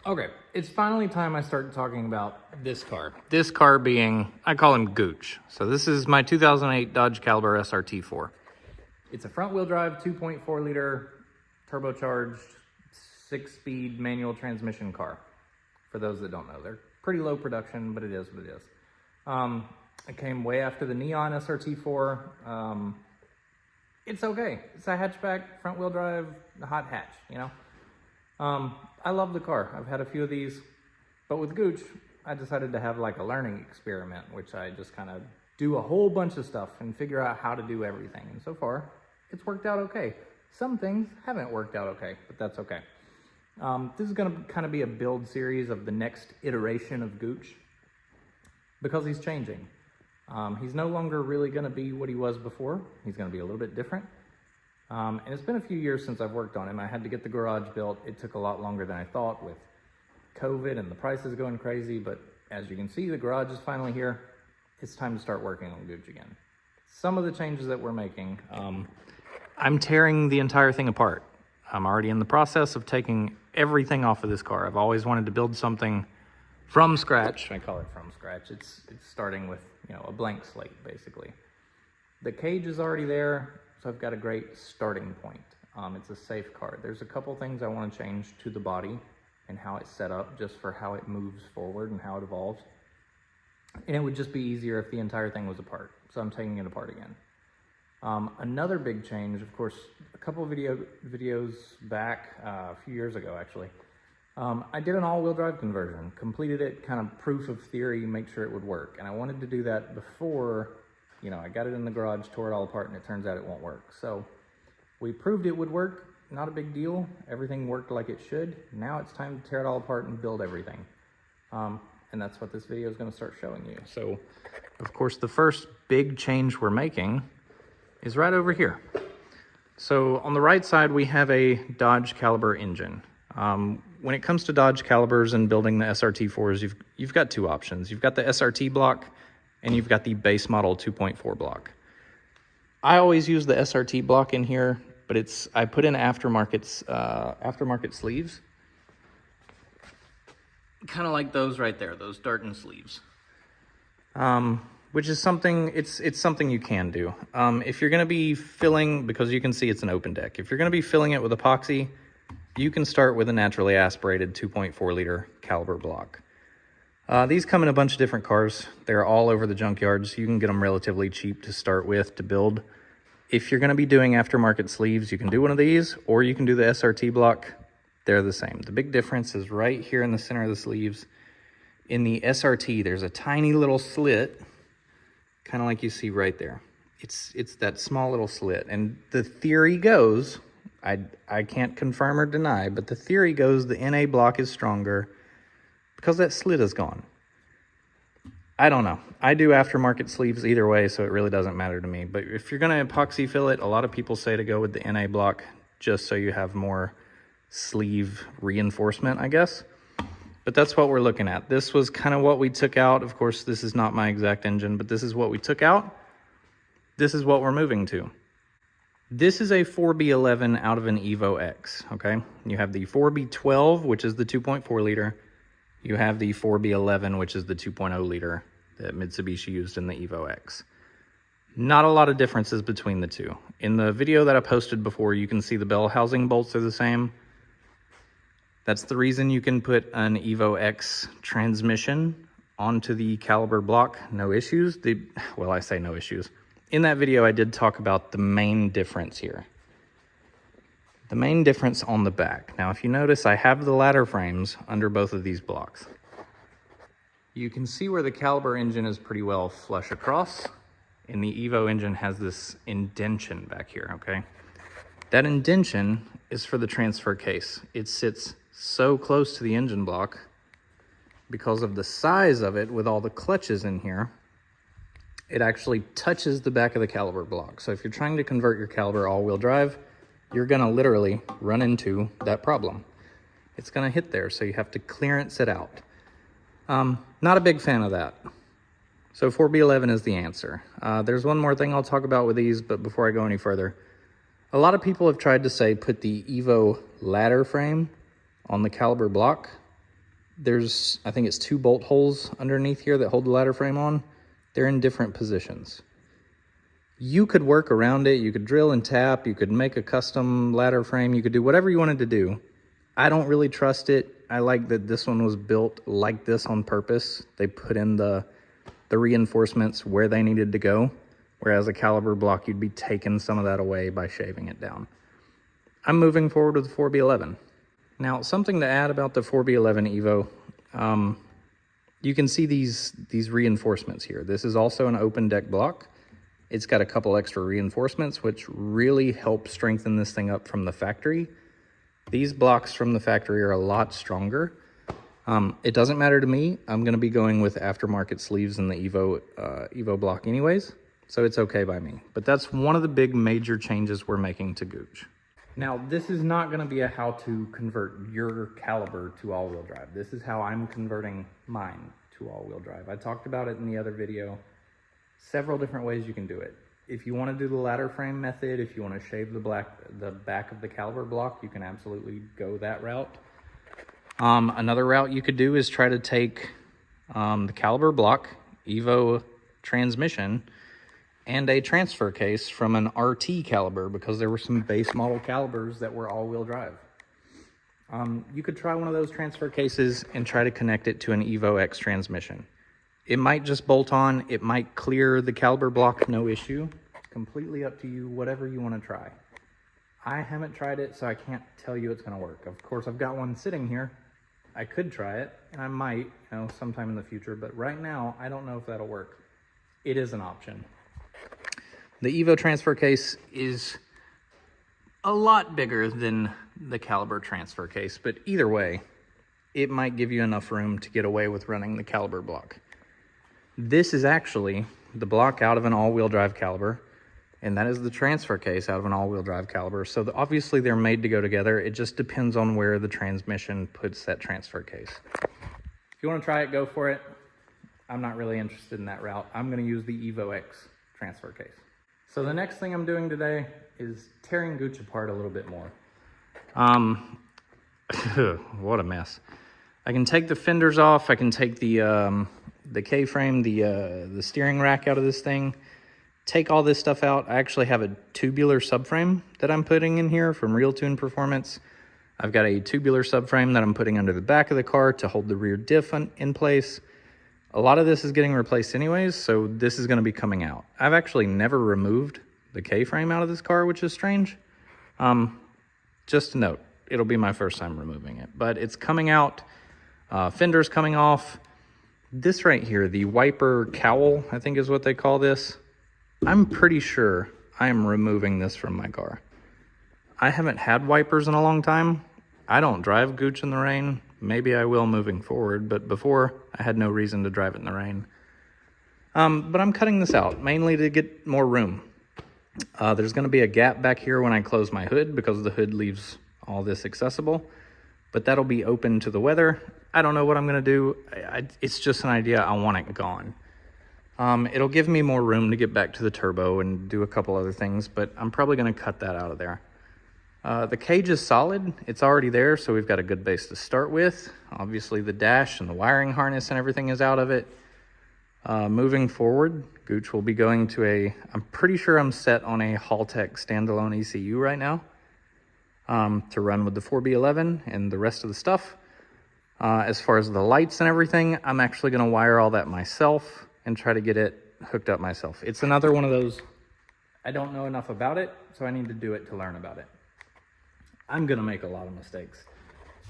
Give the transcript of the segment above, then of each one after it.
Okay, it's finally time I start talking about this car. This car being, I call him Gooch. So this is my 2008 Dodge Caliber SRT4. It's a front-wheel drive, 2.4 liter, turbocharged, 6-speed manual transmission car. For those that don't know, they're pretty low production, but it is what it is. It came way after the Neon SRT4. It's okay. It's a hatchback, front-wheel drive, a hot hatch, you know? I love the car. I've had a few of these, but with Gooch, I decided to have like a learning experiment, which I just kind of do a whole bunch of stuff and figure out how to do everything. And so far, it's worked out okay. Some things haven't worked out okay, but that's okay. This is going to kind of be a build series of the next iteration of Gooch because he's changing. He's no longer really going to be what he was before. He's going to be a little bit different. And it's been a few years since I've worked on him. I had to get the garage built. It took a lot longer than I thought with COVID and the prices going crazy. But as you can see, the garage is finally here. It's time to start working on Gooch again. Some of the changes that we're making, I'm tearing the entire thing apart. I'm already in the process of taking everything off of this car. I've always wanted to build something from scratch. I call it from scratch. It's starting with, you know, a blank slate, basically. The cage is already there. So I've got a great starting point. It's a safe car. There's a couple things I want to change to the body and how it's set up just for how it moves forward and how it evolves. And it would just be easier if the entire thing was apart. So I'm taking it apart again. Another big change, of course, a couple of videos back, a few years ago actually, I did an all-wheel drive conversion, completed it, kind of proof of theory, make sure it would work. And I wanted to do that before, you know, I got it in the garage, tore it all apart, and it turns out it won't work. So we proved it would work, not a big deal. Everything worked like it should. Now it's time to tear it all apart and build everything. And that's what this video is going to start showing you. So, of course, the first big change we're making is right over here. So on the right side, we have a Dodge Caliber engine. When it comes to Dodge Calibers and building the SRT4s, you've got two options. You've got the SRT block, and you've got the base model 2.4 block. I always use the SRT block in here, but I put in aftermarket sleeves, kind of like those right there, those Darton sleeves, which is something, it's something you can do. If you're gonna be filling, because you can see it's an open deck, if you're gonna be filling it with epoxy, you can start with a naturally aspirated 2.4 liter Caliber block. These come in a bunch of different cars. They're all over the junkyards. You can get them relatively cheap to start with, to build. If you're going to be doing aftermarket sleeves, you can do one of these, or you can do the SRT block. They're the same. The big difference is right here in the center of the sleeves. In the SRT, there's a tiny little slit, kind of like you see right there. It's that small little slit. And the theory goes, I can't confirm or deny, but the theory goes the NA block is stronger because that slit is gone. I don't know. I do aftermarket sleeves either way, so it really doesn't matter to me. But if you're going to epoxy fill it, a lot of people say to go with the NA block just so you have more sleeve reinforcement, I guess. But that's what we're looking at. This was kind of what we took out. Of course, this is not my exact engine, but this is what we took out. This is what we're moving to. This is a 4B11 out of an Evo X, okay? You have the 4B12, which is the 2.4 liter. You have the 4B11, which is the 2.0 liter that Mitsubishi used in the Evo X. Not a lot of differences between the two. In the video that I posted before, you can see the bell housing bolts are the same. That's the reason you can put an Evo X transmission onto the Caliber block, no issues. Well, I say no issues. In that video, I did talk about the main difference here. The main difference on the back. Now, if you notice, I have the ladder frames under both of these blocks. You can see where the Caliber engine is pretty well flush across, and the Evo engine has this indention back here, okay? That indention is for the transfer case. It sits so close to the engine block because of the size of it with all the clutches in here. It actually touches the back of the Caliber block. So if you're trying to convert your Caliber all-wheel drive, you're gonna literally run into that problem. It's gonna hit there, so you have to clearance it out. Not a big fan of that. So 4B11 is the answer. There's one more thing I'll talk about with these, but before I go any further, a lot of people have tried to say put the Evo ladder frame on the Caliber block. there's, I think it's 2 bolt holes underneath here that hold the ladder frame on. They're in different positions. You could work around it. You could drill and tap. You could make a custom ladder frame. You could do whatever you wanted to do. I don't really trust it. I like that this one was built like this on purpose. They put in the reinforcements where they needed to go, whereas a caliber block, you'd be taking some of that away by shaving it down. I'm moving forward with the 4B11. Now, something to add about the 4B11 Evo, you can see these reinforcements here. This is also an open deck block. It's got a couple extra reinforcements, which really help strengthen this thing up from the factory. These blocks from the factory are a lot stronger. It doesn't matter to me. I'm gonna be going with aftermarket sleeves in the Evo block anyways, so it's okay by me. But that's one of the big major changes we're making to Gooch. Now, this is not gonna be a how to convert your Caliber to all-wheel drive. This is how I'm converting mine to all-wheel drive. I talked about it in the other video. Several different ways you can do it. If you want to do the ladder frame method, if you want to shave the back of the caliber block, you can absolutely go that route. Another route you could do is try to take the caliber block, Evo transmission, and a transfer case from an RT caliber, because there were some base model calibers that were all-wheel drive. You could try one of those transfer cases and try to connect it to an Evo X transmission. It might just bolt on, it might clear the caliber block, no issue. It's completely up to you, whatever you want to try. I haven't tried it, so I can't tell you it's going to work. Of course, I've got one sitting here. I could try it, and I might, sometime in the future, but right now, I don't know if that'll work. It is an option. The Evo transfer case is a lot bigger than the caliber transfer case, but either way, it might give you enough room to get away with running the caliber block. This is actually the block out of an all-wheel drive caliber, and that is the transfer case out of an all-wheel drive caliber. So obviously they're made to go together. It just depends on where the transmission puts that transfer case. If you want to try it, go for it. I'm not really interested in that route. I'm going to use the Evo X transfer case. So the next thing I'm doing today is tearing Gooch apart a little bit more. What a mess. I can take the fenders off. I can take the K-frame, the steering rack out of this thing, take all this stuff out. I actually have a tubular subframe that I'm putting in here from Real Tune Performance. I've got a tubular subframe that I'm putting under the back of the car to hold the rear diff in place. A lot of this is getting replaced anyways, so this is going to be coming out. I've actually never removed the K-frame out of this car, which is strange. Just a note, it'll be my first time removing it, but it's coming out. Fenders coming off. This right here, the wiper cowl, I think is what they call this. I'm pretty sure I am removing this from my car. I haven't had wipers in a long time. I don't drive Gooch in the rain. Maybe I will moving forward, but before I had no reason to drive it in the rain. But I'm cutting this out, mainly to get more room. There's gonna be a gap back here when I close my hood because the hood leaves all this accessible, but that'll be open to the weather. I don't know what I'm gonna do. It's just an idea. I want it gone. It'll give me more room to get back to the turbo and do a couple other things, but I'm probably gonna cut that out of there. The cage is solid. It's already there, so we've got a good base to start with. Obviously the dash and the wiring harness and everything is out of it. Moving forward, Gooch will be going to I'm pretty sure I'm set on a Haltech standalone ECU right now to run with the 4B11 and the rest of the stuff. As far as the lights and everything, I'm actually going to wire all that myself and try to get it hooked up myself. It's another one of those, I don't know enough about it, so I need to do it to learn about it. I'm going to make a lot of mistakes.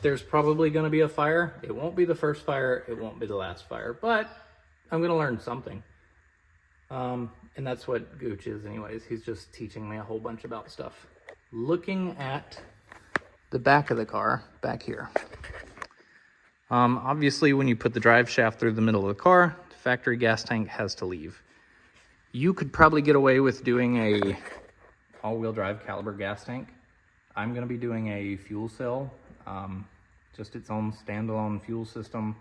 There's probably going to be a fire. It won't be the first fire. It won't be the last fire, but I'm going to learn something. And that's what Gooch is anyways. He's just teaching me a whole bunch about stuff. Looking at the back of the car back here. Obviously, when you put the drive shaft through the middle of the car, the factory gas tank has to leave. You could probably get away with doing a all-wheel drive caliber gas tank. I'm going to be doing a fuel cell, just its own standalone fuel system.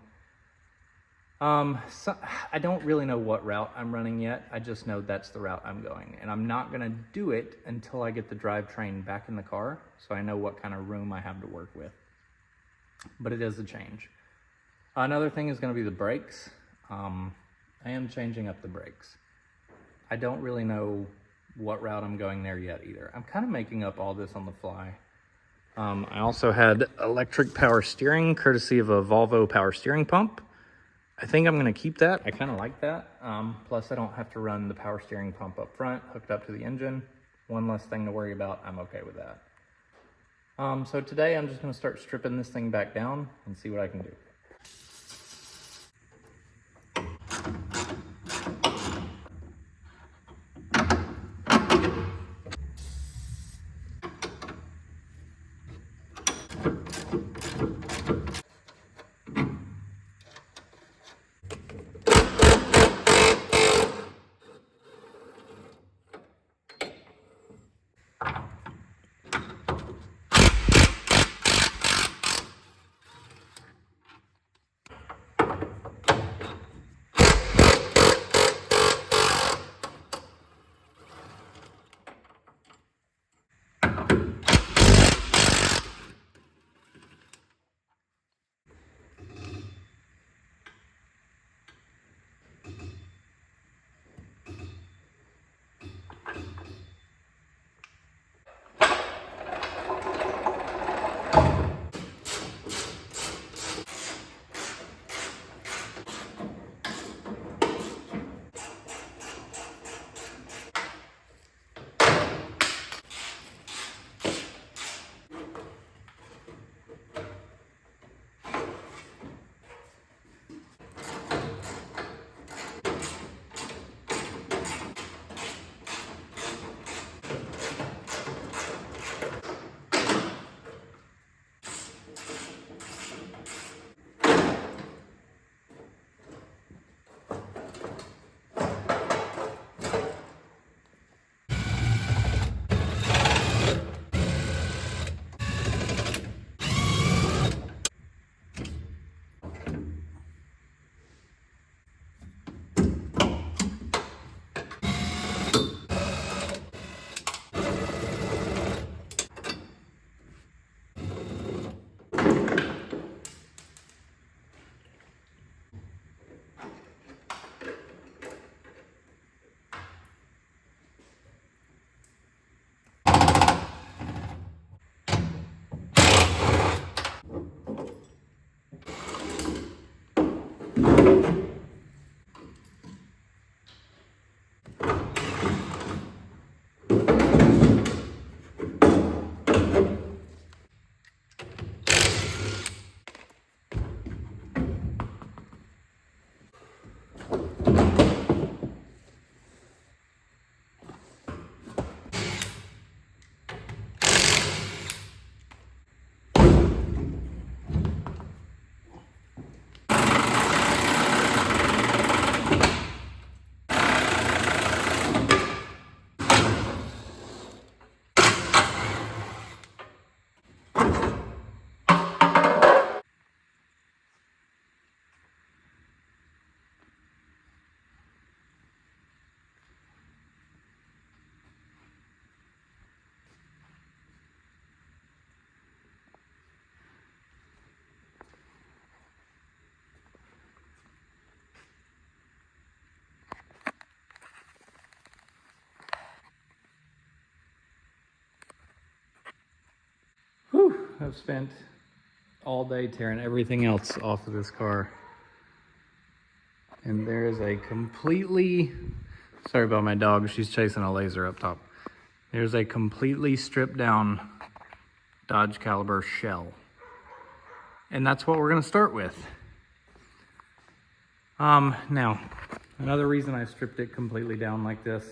So I don't really know what route I'm running yet. I just know that's the route I'm going. And I'm not going to do it until I get the drivetrain back in the car, so I know what kind of room I have to work with. But it is a change. Another thing is going to be the brakes. I am changing up the brakes. I don't really know what route I'm going there yet either. I'm kind of making up all this on the fly. I also had electric power steering, courtesy of a Volvo power steering pump. I think I'm going to keep that. I kind of like that. Plus, I don't have to run the power steering pump up front, hooked up to the engine. One less thing to worry about. I'm okay with that. So today, I'm just going to start stripping this thing back down and see what I can do. Whew, I've spent all day tearing everything else off of this car. And there is a completely, sorry about my dog, she's chasing a laser up top. There's a completely stripped down Dodge Caliber shell. And that's what we're gonna start with. Now, another reason I stripped it completely down like this,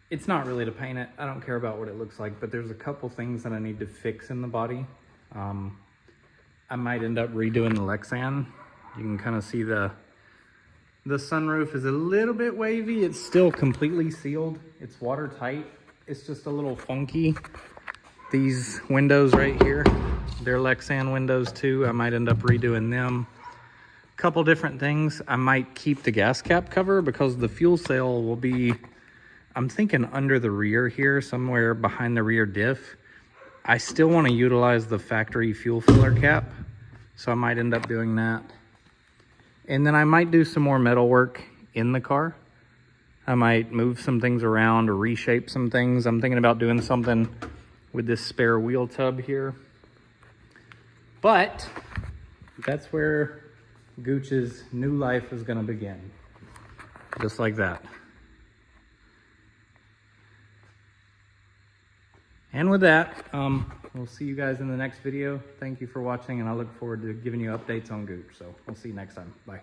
it's not really to paint it. I don't care about what it looks like, but there's a couple things that I need to fix in the body. I might end up redoing the Lexan. You can kind of see the sunroof is a little bit wavy. It's still completely sealed. It's watertight. It's just a little funky. These windows right here, they're Lexan windows too. I might end up redoing them. Couple different things. I might keep the gas cap cover because the fuel cell will be, I'm thinking under the rear here, somewhere behind the rear diff. I still want to utilize the factory fuel filler cap. So I might end up doing that. And then I might do some more metal work in the car. I might move some things around or reshape some things. I'm thinking about doing something with this spare wheel tub here. But that's where Gooch's new life is gonna begin. Just like that. And with that, we'll see you guys in the next video. Thank you for watching, and I look forward to giving you updates on Gooch. So we'll see you next time. Bye.